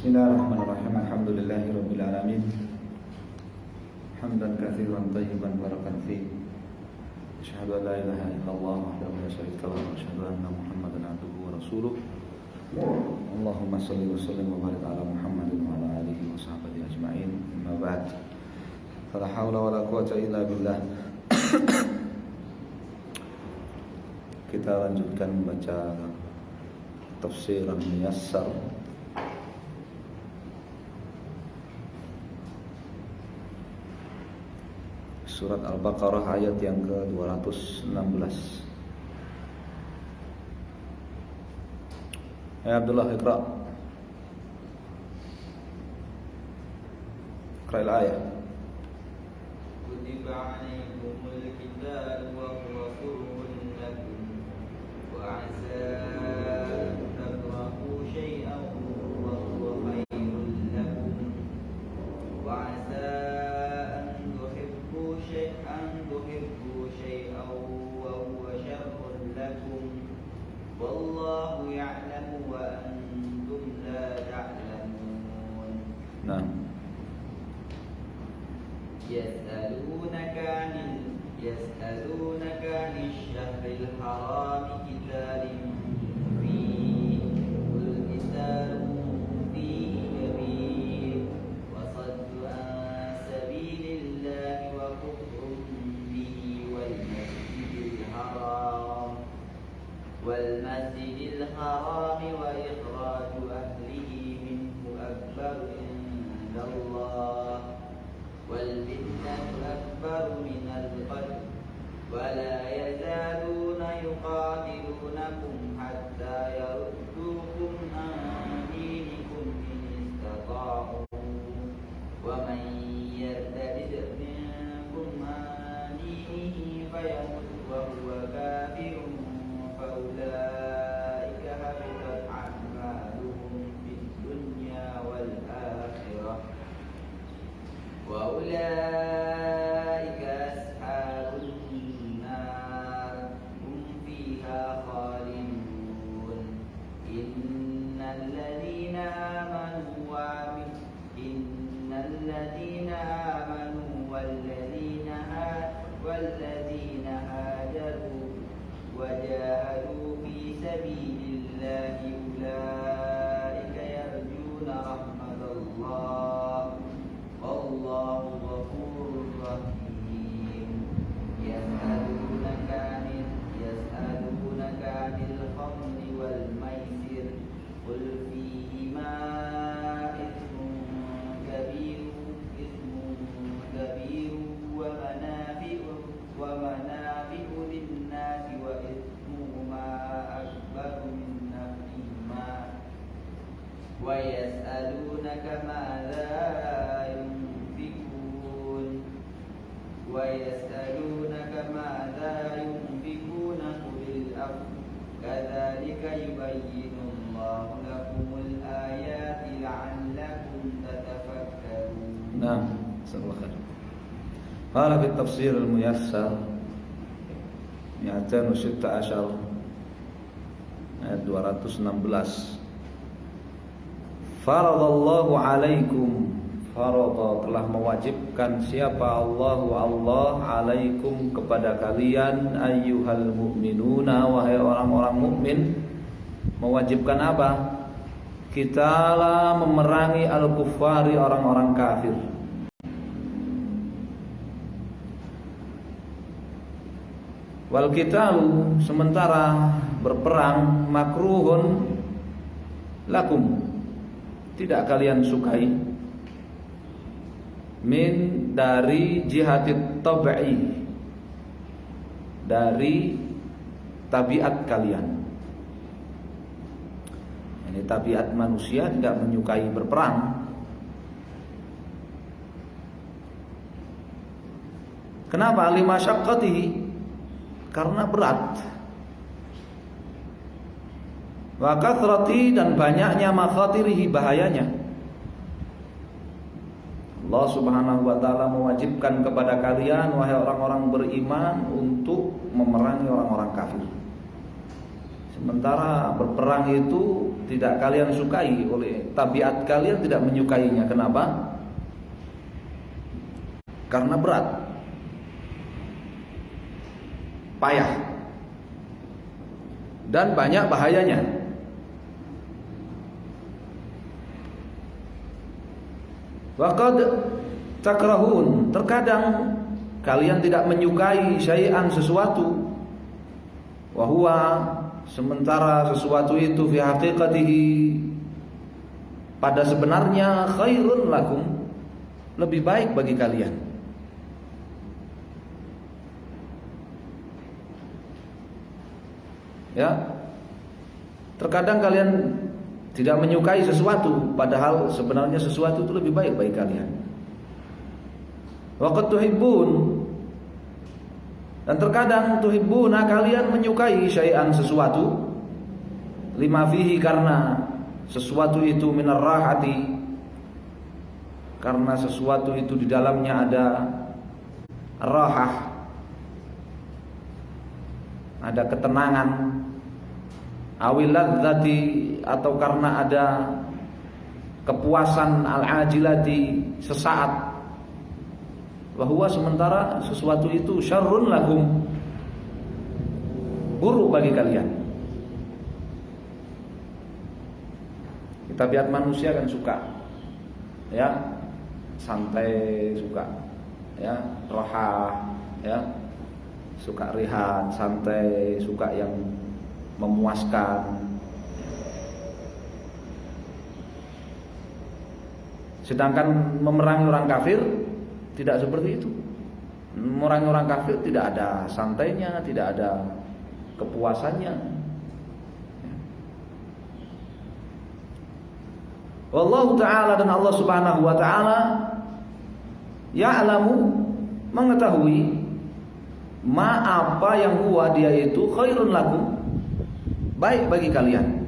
Bismillahirrahmanirrahim. Alhamdulillahirabbil alamin. Hamdan katsiran thayyiban barakan fi. Asyhadu an la ilaha illallah wahdahu la syarika lahu wa asyhadu anna Muhammadan abduhu wa rasuluh. Allahumma shalli wa sallim wa barik ala Muhammadin wa ala alihi wa sahbihi ajma'in. Amma ba'd. Fala haula wala quwwata illa billah. Kita lanjutkan membaca tafsir Al-Muyassar Surat Al-Baqarah ayat yang ke-216. Ya Abdullah, Iqra. Iqra al-ayat. Kutiba alaikumul qitalu wa huwa kurhun lakum wa 'asa an takrahu shay'an wa huwa khairun lakum wa 'asa tuhibbu shay'an wa huwa sharrun lakum wallahu ya'lamu wa antum la ta'lamun. Nah, يسألونك عن الشهر الحرام قتال فيه قل قتال فيه كبير وصد عن سبيل الله وكفر به والمسجد الحرام وإخراج أهله منه أكبر عند الله والفتنة أكبر من القتل ولا يزالون يقاتلونكم حتى يردوكم عن دينكم إن استطاعوا ومن يرتد منكم عن دينه فيمت وهو كافر فأولئك حبطت أعمالهم في الدنيا والآخرة وأولئك أصحاب النار هم فيها خالدون إن الذين آمنوا والذين هاجروا وجاهدوا في سبيل الله أولئك يرجون رحمة الله والله غفور رحيم. يسألونك عن الخمر والميسر قل فيهما إثم كبير ومنافع للناس وإثمهما أكبر من نفعهما ويسألونك ماذا ينفقون قل العفو كذلك يبين الله لكم الآيات لعلكم تتفكرون. نعم، جزاك الله خير. قال في التفسير الميسر 216 ayat 216. Faradallahu alaikum, farada telah mewajibkan siapa Allah alaikum kepada kalian ayyuhal mu'minuna wahai orang-orang mukmin. Mewajibkan apa? Qitala memerangi al-kuffari orang-orang kafir. Wal qitalu sementara berperang makruhun lakum tidak kalian sukai min dari jihatit tab'i dari tabiat kalian. Ini tabiat manusia tidak menyukai berperang. Kenapa? Lima syaqqatihi, karena berat. Wa kathrati, dan banyaknya makhatirihi, bahayanya. Allah Subhanahu wa taala mewajibkan kepada kalian wahai orang-orang beriman untuk memerangi orang-orang kafir. Sementara berperang itu tidak kalian sukai, oleh tabiat kalian tidak menyukainya. Kenapa? Karena berat, payah, dan banyak bahayanya. Waqad takrahun, terkadang kalian tidak menyukai syai'an sesuatu, wa huwa, sementara sesuatu itu fi haqiqatihi, pada sebenarnya, khairun lakum, lebih baik bagi kalian. Ya, terkadang kalian tidak menyukai sesuatu, padahal sebenarnya sesuatu itu lebih baik bagi kalian. Waqad tuhibbun, dan terkadang tuhibbuna, kalian menyukai syai'an sesuatu, lima fihi, karena sesuatu itu minar rahati, karena sesuatu itu di dalamnya ada rahah, ada ketenangan, awil ladzati, atau karena ada kepuasan al-ajilati, sesaat. Bahwa sementara sesuatu itu syarrun lakum, buruk bagi kalian. Tabiat manusia kan suka, ya, santai, suka, ya, rohah, ya, suka rehat, santai, suka yang memuaskan. Sedangkan memerangi orang kafir tidak seperti itu. Memerangi orang kafir tidak ada santainya, tidak ada kepuasannya. Wallahu ta'ala, dan Allah subhanahu wa ta'ala ya'lamu, mengetahui, ma, apa yang huwa, dia itu, khairun lakum, baik bagi kalian.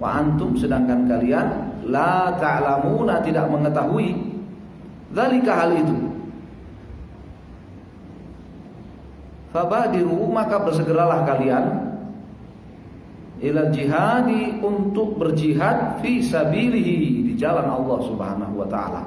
Wa antum, sedangkan kalian, la ta'lamuna, tidak mengetahui, dzalika, hal itu. Fabadiru, maka bersegeralah kalian, ila jihadi, untuk berjihad, fi sabilihi, di jalan Allah subhanahu wa ta'ala.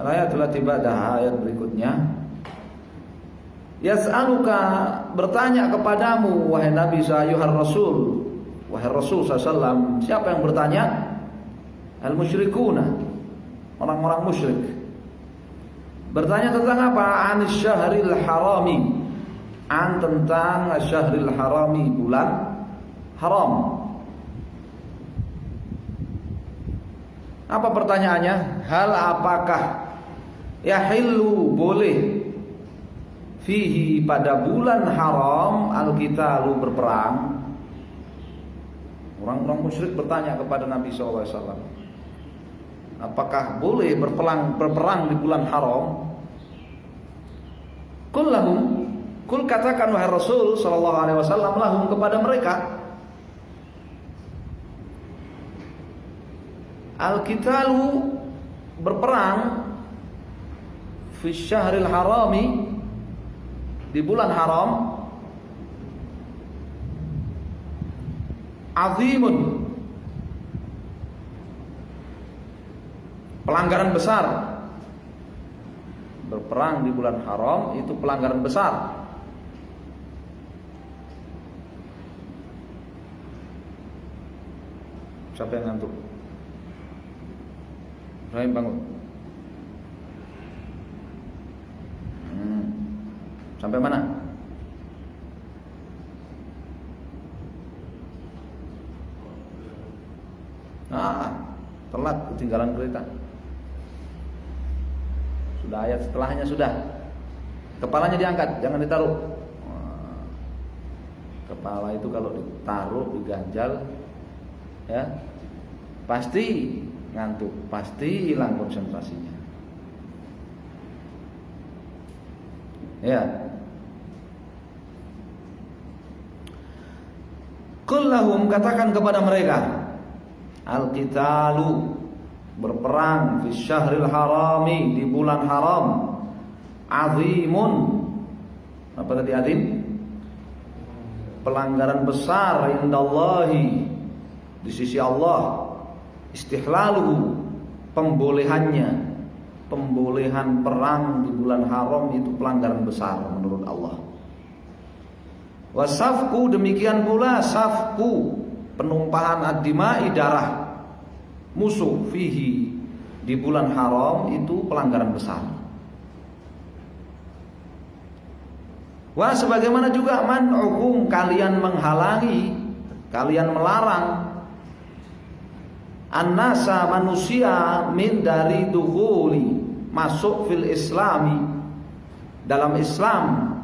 Ayat telah tiba, dah ayat berikutnya. Yas'aluka, bertanya kepadamu, wahai Nabi sayyuhar Rasul, wahai Rasul sallallahu, siapa yang bertanya? Al-musyrikuna, orang-orang musyrik. Bertanya tentang apa? Anis syahril harami, an, tentang syahril harami, bulan haram. Apa pertanyaannya? Hal, apakah, yahillu, boleh, fihi, pada bulan haram, al-qitalu, berperang. Orang-orang musyrik bertanya kepada Nabi SAW, apakah boleh berperang di bulan haram? Qul lahum, kul, katakan wahai Rasul sallallahu alaihi wasallam, lahum, kepada mereka, al-qitalu, berperang, fi syahril harami, di bulan haram, azimun, pelanggaran besar. Berperang di bulan haram itu pelanggaran besar. Siapa yang ngantuk? Ibrahim, bangun. Sampai mana? Telat, ketinggalan kereta. Sudah ayat setelahnya sudah. Kepalanya diangkat, jangan ditaruh. Kepala itu kalau ditaruh, diganjal, ya, pasti ngantuk, pasti hilang konsentrasinya. Ya. Qul lahum, katakan kepada mereka, Al-qitalu, berperang fi syahril harami, di bulan haram. Azimun, apa tadi azim? Pelanggaran besar indallahi, di sisi Allah. Istihlaluhu, pembolehannya, pembolehan perang di bulan haram itu pelanggaran besar menurut Allah. Wasafku, demikian pula safku, penumpahan ad-dima'i, darah musuh, fihi, di bulan haram itu pelanggaran besar. Wa sebagaimana juga man'ukum, kalian menghalangi, kalian melarang an-nasa, manusia, min dari dukhuli, masuk fil islami, dalam Islam,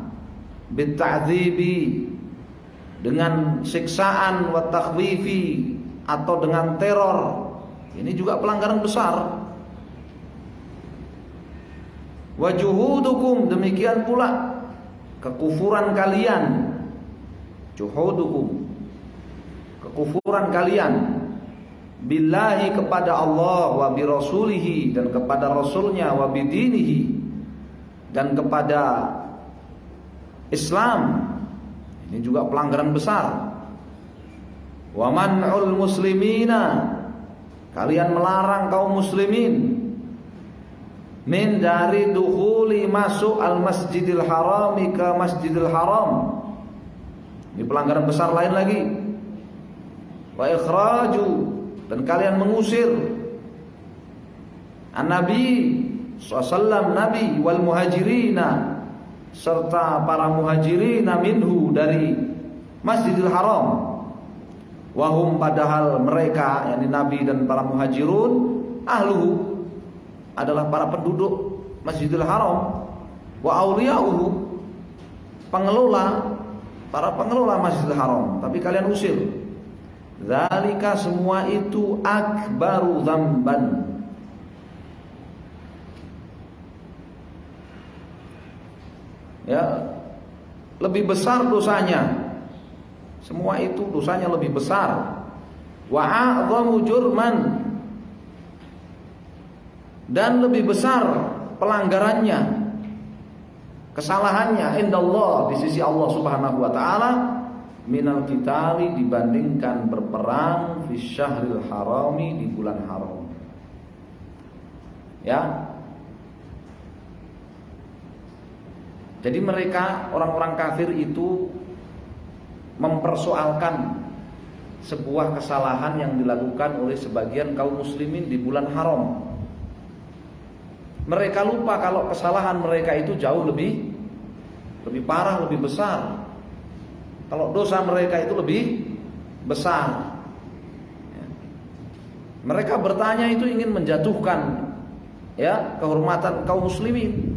bitta'dzibi, dengan siksaan, wa takhwifi, atau dengan teror. Ini juga pelanggaran besar. Wa juhudukum, demikian pula kekufuran kalian. Juhudukum, kekufuran kalian, billahi, kepada Allah, wa bi rasulihi, dan kepada rasulnya, wa bidinihi, dan kepada Islam. Ini juga pelanggaran besar. Wa man'ul muslimina, kalian melarang kaum muslimin, min dari dukhuli, masuk al masjidil harami, ke masjidil haram. Ini pelanggaran besar lain lagi. Wa ikhraju, dan kalian mengusir an-nabi sallallahu, nabi, wal muhajirina, serta para muhajirina, minhu, dari masjidil haram. Wahum, padahal mereka, yakni nabi dan para muhajirun, ahluhu, adalah para penduduk masjidil haram. Wa auliya'uhu, pengelola, para pengelola masjidil haram, tapi kalian usir. Dzalika, semua itu, akbaru dzamban, ya, lebih besar dosanya. Semua itu dosanya lebih besar. Wa a'dhamu jurman, dan lebih besar pelanggarannya, kesalahannya, indallah, di sisi Allah Subhanahu wa taala, minal qitali, dibandingkan berperang fi syahril harami, di bulan haram. Ya. Jadi mereka, orang-orang kafir itu mempersoalkan sebuah kesalahan yang dilakukan oleh sebagian kaum muslimin di bulan haram. Mereka lupa kalau kesalahan mereka itu jauh lebih parah, lebih besar. Kalau dosa mereka itu lebih besar. Mereka bertanya itu ingin menjatuhkan, ya, kehormatan kaum muslimin.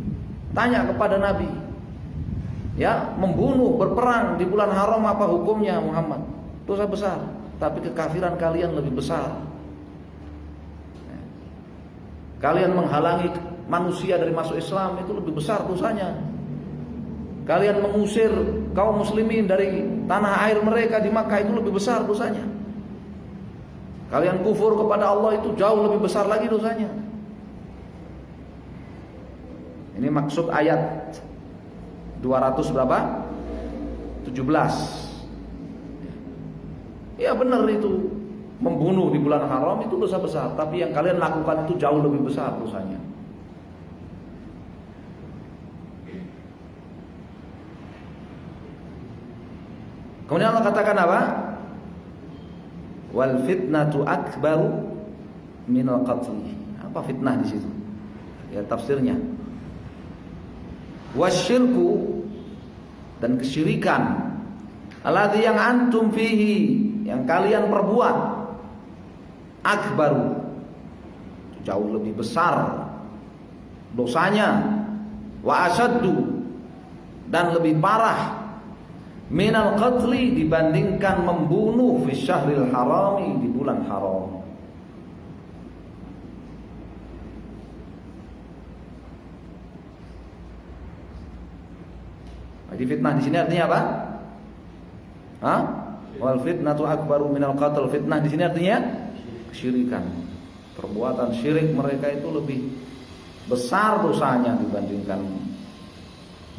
Tanya kepada Nabi, ya, membunuh, berperang di bulan haram, apa hukumnya Muhammad? Dosa besar, tapi kekafiran kalian lebih besar. Kalian menghalangi manusia dari masuk Islam, itu lebih besar dosanya. Kalian mengusir kaum muslimin dari tanah air mereka di Makkah, itu lebih besar dosanya. Kalian kufur kepada Allah, itu jauh lebih besar lagi dosanya. Ini maksud ayat 200 berapa? 17. Ya benar, itu membunuh di bulan haram itu dosa besar, tapi yang kalian lakukan itu jauh lebih besar dosanya. Kemudian Allah katakan apa? Wal fitnatu akbaru minal qatli. Apa fitnah di situ? Ya, tafsirnya. Wasyirku, dan kesyirikan, alladzi, yang antum fihi, yang kalian perbuat, akbaru, jauh lebih besar dosanya, wa asaddu, dan lebih parah, minal qatli, dibandingkan membunuh fi syahril harami, di bulan haram. Jadi fitnah di sini artinya apa? Wal fitnatu akbaru minal qatl. Fitnah di sini artinya kesyirikan. Perbuatan syirik mereka itu lebih besar dosanya dibandingkan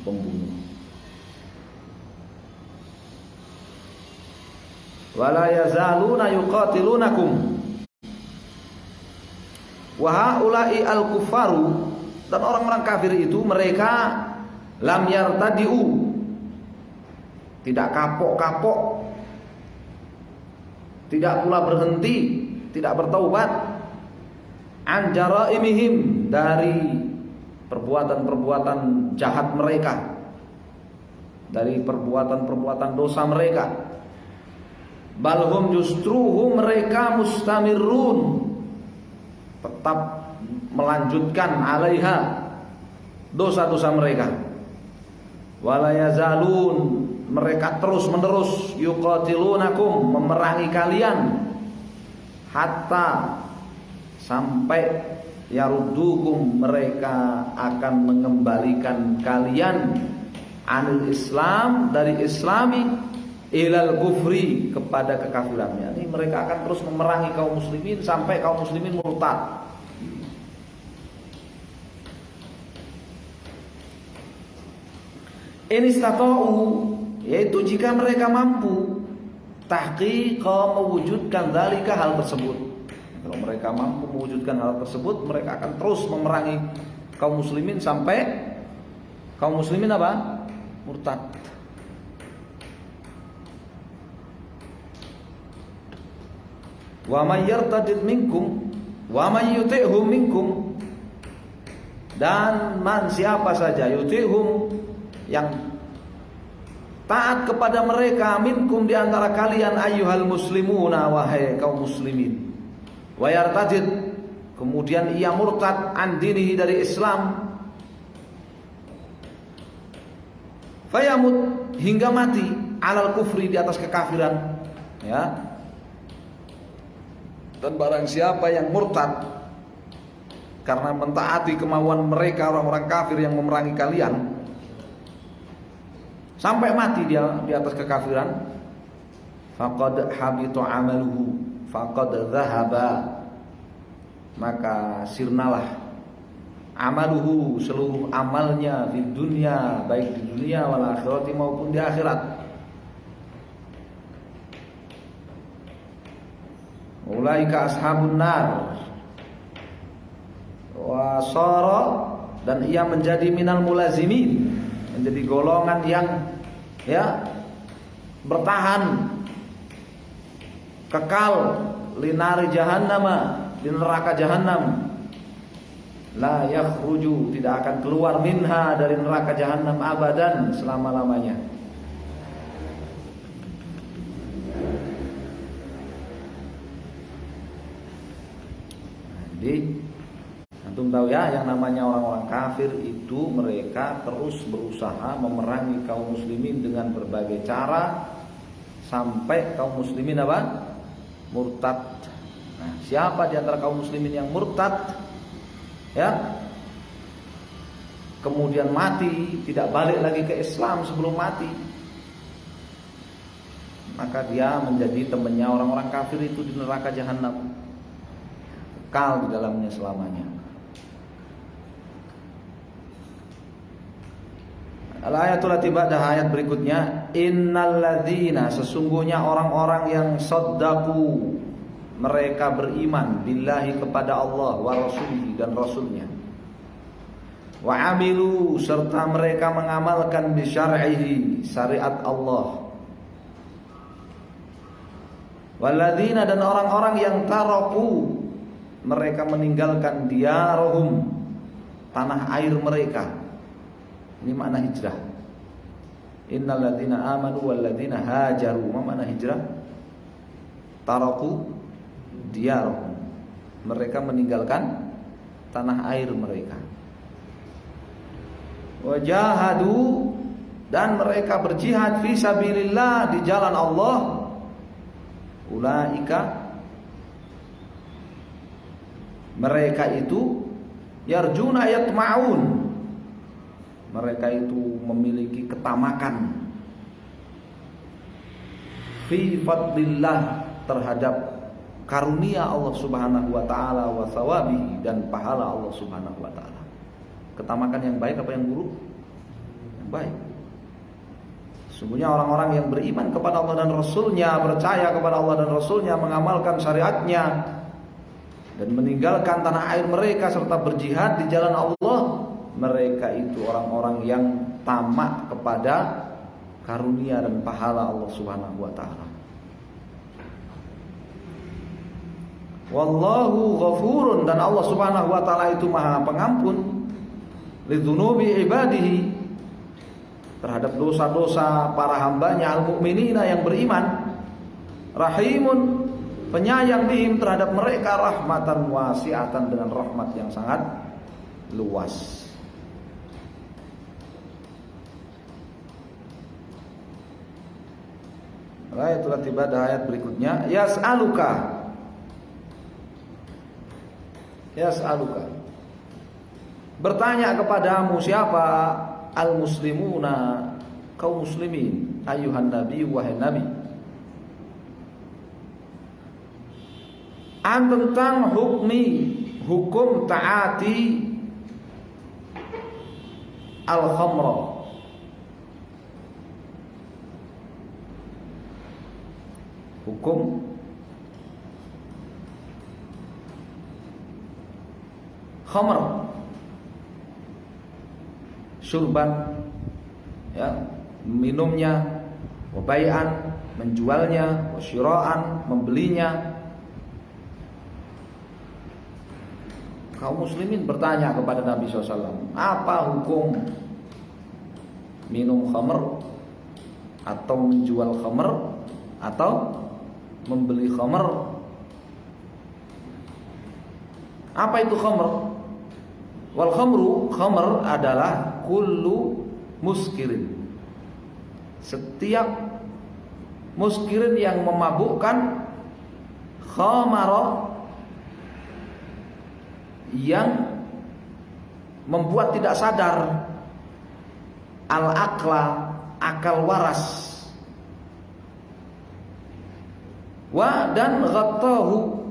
pembunuh. Wala yazaluna yuqatilunakum wa haula'i al-kuffaru, dan orang-orang kafir itu mereka lam yartadiu, tidak kapok-kapok, tidak pula berhenti, tidak bertaubat, an jaraimihim, dari perbuatan-perbuatan jahat mereka, dari perbuatan-perbuatan dosa mereka. Balhum, justru mereka mustamirun, tetap melanjutkan alaiha, dosa-dosa mereka. Wala yazalun, mereka terus menerus yuqatilunakum, memerangi kalian, hatta, sampai yaruddukum, mereka akan mengembalikan kalian anil Islam, dari Islami, ilal kufri, kepada kekafirannya. Ini mereka akan terus memerangi kaum muslimin sampai kaum muslimin murtad. In istata'u, yaitu jika mereka mampu, tahqiqa, mewujudkan dzalika, hal tersebut. Kalau mereka mampu mewujudkan hal tersebut, mereka akan terus memerangi kaum muslimin sampai kaum muslimin apa? Murtad. Wa may yartadid minkum wa may yuti'hum minkum, dan man, siapa saja, yuti'hum, yang taat kepada mereka, minkum, di antara kalian, ayyuhal muslimuna, wahai kaum muslimin, wa yartadid, kemudian ia murtad, an dinihi, dari Islam, fayamut, hingga mati, alal kufri, di atas kekafiran, ya. Dan barang siapa yang murtad karena mentaati kemauan mereka, orang-orang kafir yang memerangi kalian, sampai mati dia di atas kekafiran, faqad habita amaluhu, faqad dhahaba, maka sirnalah amaluhu, seluruh amalnya, di dunia, baik di dunia wal akhirati, maupun di akhirat. Ulaika ashabun nar wa sara, dan ia menjadi minal mulazimin, menjadi golongan yang, ya, bertahan kekal, linari jahannama, di neraka jahannam, la yakhruju, tidak akan keluar, minha, dari neraka jahannam, abadan, selama-lamanya. Jadi antum tahu ya, yang namanya orang-orang kafir itu mereka terus berusaha memerangi kaum muslimin dengan berbagai cara sampai kaum muslimin apa? Murtad. Nah, siapa di antara kaum muslimin yang murtad, ya, kemudian mati, tidak balik lagi ke Islam sebelum mati, maka dia menjadi temannya orang-orang kafir itu di neraka jahanam, kekal di dalamnya selamanya. Al-ayatul lati ba'daha, ayat berikutnya, innal ladzina, sesungguhnya orang-orang yang saddaqu, mereka beriman, billahi, kepada Allah, wa rasulihi, dan rasulnya, wa amilu, serta mereka mengamalkan bi syar'ihi, syariat Allah, walladzina, dan orang-orang yang taraku, mereka meninggalkan diarahum, tanah air mereka. Ini makna hijrah. Innal ladzina amanu wal ladzina hajaru. Apa makna hijrah? Taraku diyarahum, mereka meninggalkan tanah air mereka. Wajahadu, dan mereka berjihad fi sabilillah, di jalan Allah. Ulaika, mereka itu, yarjuna yatma'un, mereka itu memiliki ketamakan, fi fadlillah, terhadap karunia Allah Subhanahu wa taala wa thawabihi, dan pahala Allah Subhanahu wa taala. Ketamakan yang baik apa yang buruk? Yang baik. Sungguhnya orang-orang yang beriman kepada Allah dan Rasulnya, percaya kepada Allah dan Rasulnya, mengamalkan syariatnya, dan meninggalkan tanah air mereka serta berjihad di jalan Allah, mereka itu orang-orang yang tamak kepada karunia dan pahala Allah Subhanahu wa taala. Wallahu ghafurun, dan Allah Subhanahu wa taala itu Maha Pengampun lidzunubi ibadihi, terhadap dosa-dosa para hambanya al-mu'minina yang beriman. Rahimun, penyayang bihim, terhadap mereka, rahmatan wasi'atan, dengan rahmat yang sangat luas. Ayatul ibadah, ayat berikutnya, yas'aluka. Bertanya kepadamu siapa? Al-muslimuna, kaum muslimin, ayuhan nabi, wahai nabi, tentang hukum taati al-khamra, hukum khamr, syurban, ya, minumnya, wabai'an, menjualnya, wasyira'an, membelinya. Kaum muslimin bertanya kepada Nabi SAW, apa hukum minum khamr, atau menjual khamr, atau membeli khamr? Apa itu khamr? Wal khamru, khamr adalah kullu muskirin, setiap muskirin yang memabukkan, khamara, yang membuat tidak sadar, al-aqla, akal waras, wa, dan ghattahu,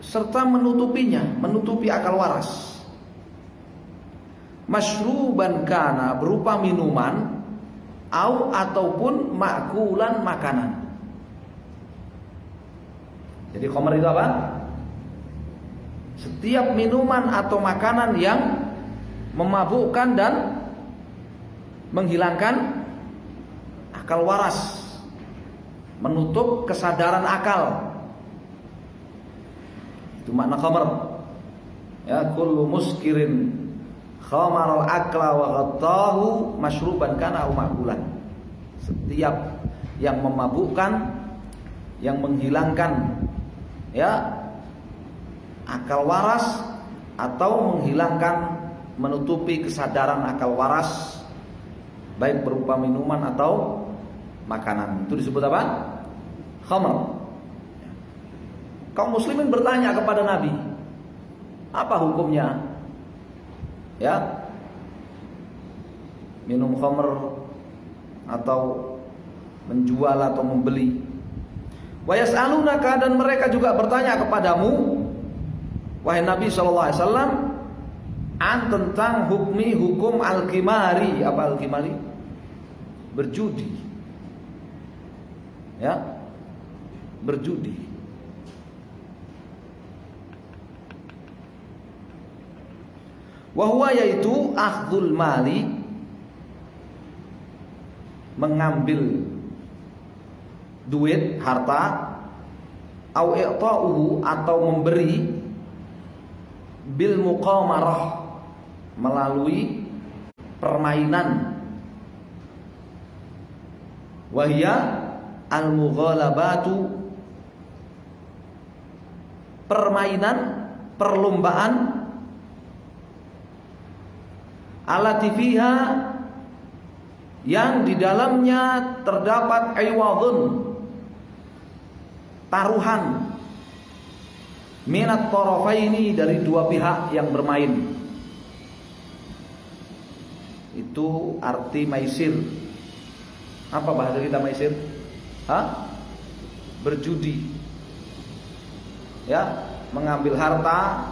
serta menutupinya, menutupi akal waras. Masyruban kana, berupa minuman, au, ataupun makulan, makanan. Jadi khamr itu apa? Setiap minuman atau makanan yang memabukkan dan menghilangkan akal waras, menutup kesadaran akal. Itu makna khamr. Ya, kullu muskirin khamar al-aqla wa ghattahu masyruban kana au ma'kulan. Setiap yang memabukkan, yang menghilangkan, ya, akal waras, atau menghilangkan, menutupi kesadaran akal waras, baik berupa minuman atau makanan, itu disebut apa? Khamr. Kaum muslimin bertanya kepada Nabi, apa hukumnya? Ya, minum khamr atau menjual atau membeli. Wa yas'alunaka, dan mereka juga bertanya kepadamu, wahai Nabi sallallahu alaihi wasallam, tentang hukum al-qimari. Apa al-qimari? Berjudi. Ya, berjudi. Wahwa, yaitu akhdul mali, mengambil duit, harta, au i'ta'uhu, atau memberi, bil muqamarah, melalui permainan, wahya al-mughalabatu, permainan, perlombaan, alati fiha, yang di dalamnya terdapat iwadun, taruhan, minat tarafaini, dari dua pihak yang bermain. Itu arti maisir. Apa bahasa kita maisir? Berjudi. ya, mengambil harta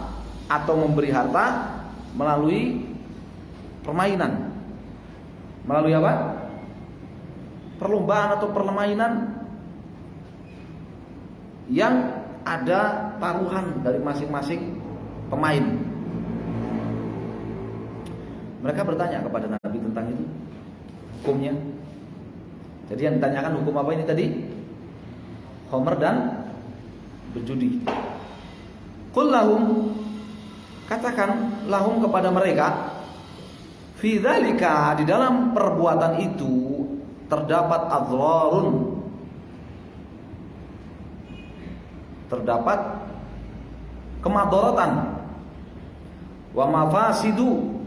atau memberi harta melalui permainan. Melalui apa? Perlombaan atau permainan yang ada taruhan dari masing-masing pemain. Mereka bertanya kepada Nabi tentang itu, hukumnya. Jadi yang ditanyakan hukum apa ini tadi? Khamr dan berjudi. Qul lahum, katakan lahum kepada mereka, fi dzalika, di dalam perbuatan itu terdapat adrarun, terdapat kemadaratan, wa mafasidu,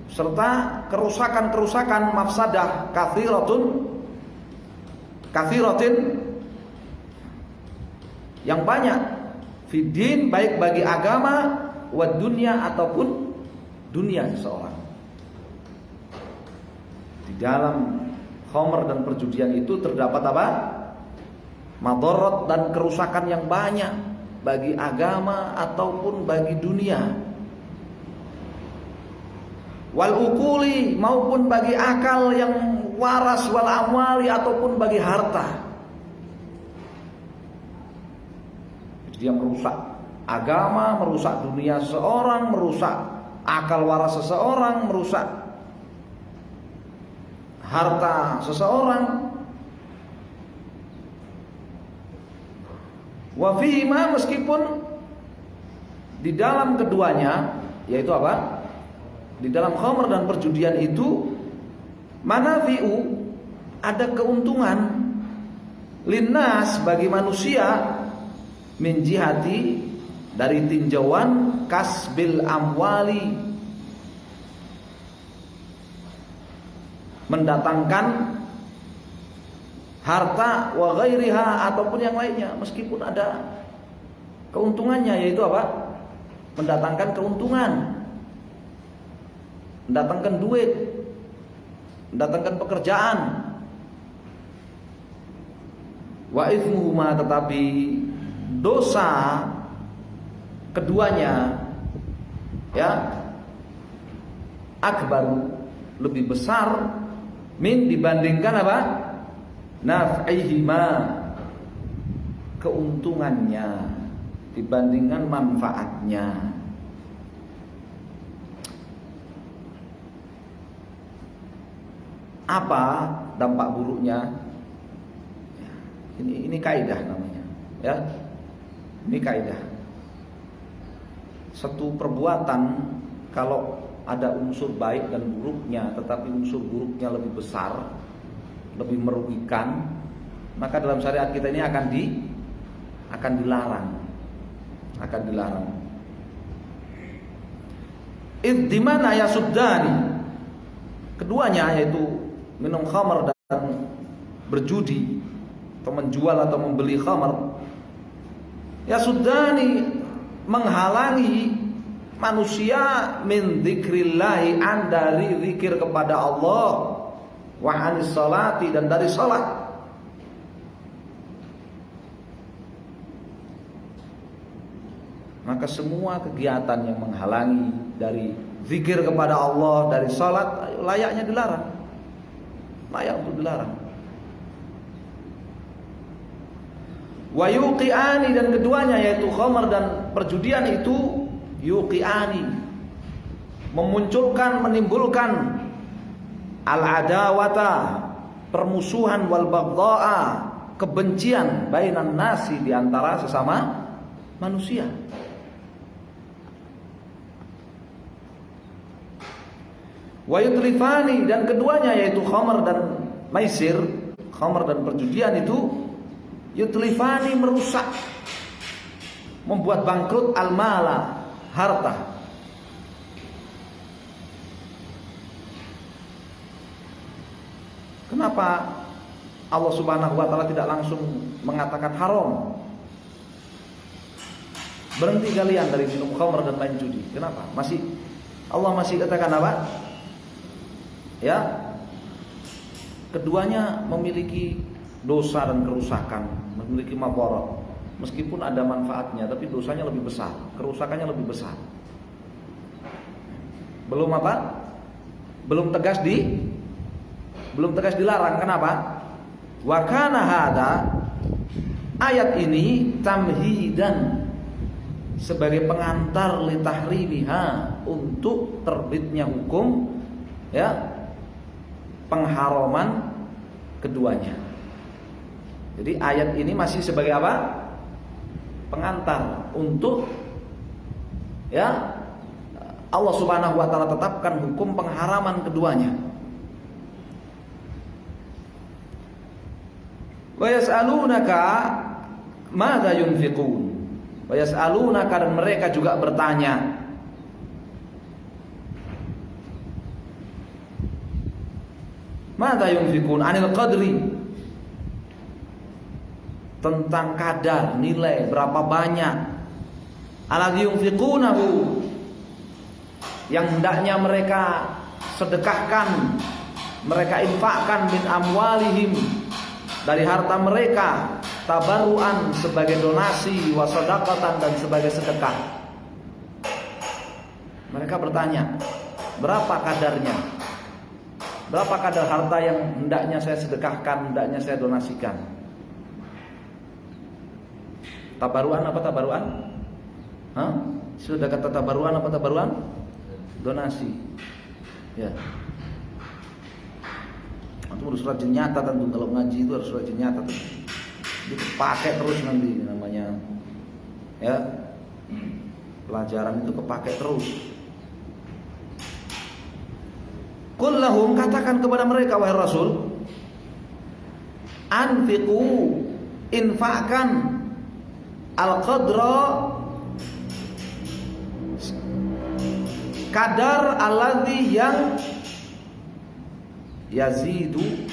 serta kerusakan-kerusakan, mafsadah kathiratin, yang banyak, fiddin, baik bagi agama, wa dunya, ataupun dunia seseorang. Di dalam khamr dan perjudian itu terdapat apa? Madarat dan kerusakan yang banyak bagi agama ataupun bagi dunia. Wal ukuli, maupun bagi akal yang waras, wal amwali, ataupun bagi harta. Dia merusak agama, merusak dunia seseorang, merusak akal waras seseorang, merusak harta seseorang. Wa fihima, meskipun di dalam keduanya, yaitu apa? Di dalam khamr dan perjudian itu manafi'u, ada keuntungan, linnas, bagi manusia, min jihati, dari tinjauan kasbil amwali, mendatangkan harta, wa ghairiha, ataupun yang lainnya, meskipun ada keuntungannya, yaitu apa? Mendatangkan keuntungan, mendatangkan duit, mendatangkan pekerjaan. Wa ithmuhuma, tetapi dosa keduanya, ya, akbar, lebih besar, min, dibandingkan apa? Naf'ihima, keuntungannya, dibandingkan manfaatnya. Apa dampak buruknya? Ini kaidah namanya, ya. Ini kaidah. Satu perbuatan kalau ada unsur baik dan buruknya, tetapi unsur buruknya lebih besar, lebih merugikan, maka dalam syariat kita ini akan dilarang. Di mana ya suddani, keduanya, yaitu minum khamar dan berjudi, atau menjual atau membeli khamar, ya suddani, menghalangi manusia min dzikrillahi, dari zikir kepada Allah, wa anis salati, dan dari salat. Maka semua kegiatan yang menghalangi dari zikir kepada Allah, dari salat, layaknya dilarang, layak untuk dilarang. Wa yuqi'ani, dan keduanya, yaitu khamar dan perjudian itu, yuqi'ani, memunculkan, menimbulkan al-adawata, permusuhan, wal baghdha'a, kebencian, bainan nasi, di antara sesama manusia. Wa yutlifani, dan keduanya, yaitu khamar dan maisir, khamar dan perjudian itu, yutlifani, merusak, membuat bangkrut, al-mala, harta. Kenapa Allah Subhanahu wa taala tidak langsung mengatakan haram? Berhenti kalian dari minum khamr dan main judi. Kenapa? Allah masih katakan apa? Ya, keduanya memiliki dosa dan kerusakan, memiliki mabarat. meskipun ada manfaatnya, tapi dosanya lebih besar, kerusakannya lebih besar. Belum apa? Belum tegas dilarang. Kenapa? Wa kana hada, ayat ini tamhidan, sebagai pengantar li tahrimiha, untuk terbitnya hukum ya pengharaman keduanya. Jadi ayat ini masih sebagai apa? Pengantar untuk ya Allah Subhanahu wa taala tetapkan hukum pengharaman keduanya. Wa yas'alunaka madza yunfiqun. Wa yas'alunaka, dan mereka juga bertanya. Madza yunfiqun, anil qadri, tentang kadar, nilai, berapa banyak. Alladzi yunfiqunahu, yang hendaknya mereka sedekahkan, mereka infakkan, min amwalihim, dari harta mereka, tabarruan, sebagai donasi, wa shadaqatan, dan sebagai sedekah. Mereka bertanya, berapa kadarnya? Berapa kadar harta yang hendaknya saya sedekahkan, hendaknya saya donasikan? Tabaruan apa tabaruan? Hah? Sudah kata tabaruan apa tabaruan? Donasi. Ya. Itu harus rajin nyata tentu, kalau ngaji itu harus rajin nyata tentu. Itu pakai terus nanti namanya. Ya. Pelajaran itu kepakai terus. Qul lahum, katakan kepada mereka wahai Rasul, anfiqu, infakkan, al-qadra, kadar, alladzi, yang yazidu,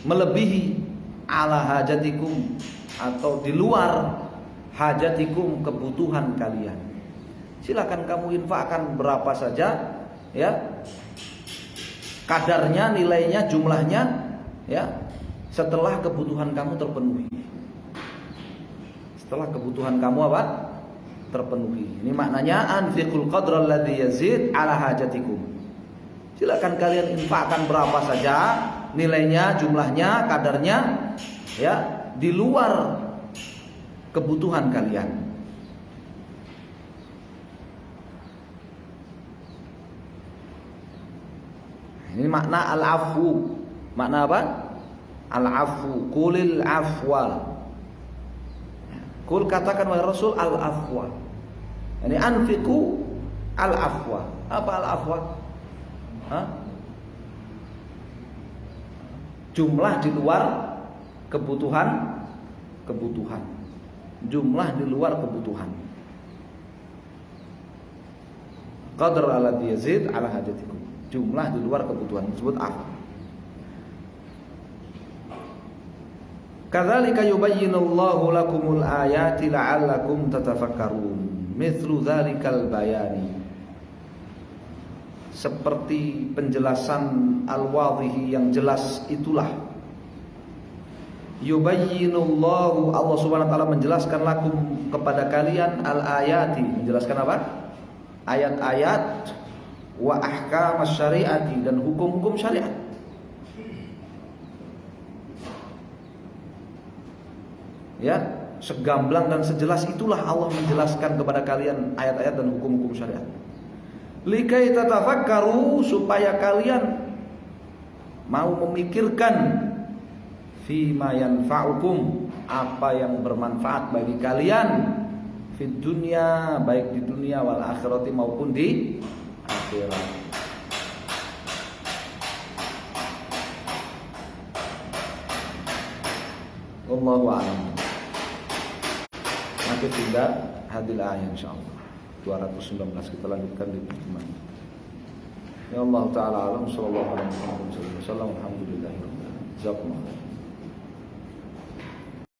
melebihi, ala hajatikum, atau di luar hajatikum, kebutuhan kalian. Silakan kamu infakkan berapa saja, ya, kadarnya, nilainya, jumlahnya, ya, setelah kebutuhan kamu terpenuhi. Setelah kebutuhan kamu apa? Terpenuhi. Ini maknanya anfiqul qadra alladzi yazid ala hajatikum. Silakan kalian infakkan berapa saja, nilainya, jumlahnya, kadarnya, ya, di luar kebutuhan kalian. Ini makna al-afwu. Makna apa? Al-afwu. Qulil afwa. Qul, katakan wahai Rasul, al-afwa. Ini anfiqu al-afwa. Apa al-afwa? Jumlah di luar kebutuhan. Jumlah di luar kebutuhan. Qadar alladzi yazid ala hajatikum. Jumlah di luar kebutuhan disebut afwa. Kadzalika yubayyinullahu lakumul ayati la'allakum tatafakkarun. Mithlu dzalikal bayani. Seperti penjelasan al-wadhihi yang jelas itulah. Yubayyinullahu, Allah Subhanahu wa taala menjelaskan lakum, kepada kalian, al-ayati, menjelaskan apa? Ayat-ayat, wa ahkam syariati, dan hukum-hukum syariat. Ya, segamblang dan sejelas itulah Allah menjelaskan kepada kalian ayat-ayat dan hukum-hukum syariat. Likai tatafakkaru, supaya kalian mau memikirkan, fima yanfa'ukum, apa yang bermanfaat bagi kalian, fid dunya, baik di dunia, wal akhirati, maupun di akhirat. Wallahu a'lam. Nanti tinggal hadil ayat insyaallah 219 kita lanjutkan di pertemuan. Ya Allah taala alam, sallallahu alaihi wasallam, alhamdulillah. Jazakumullah.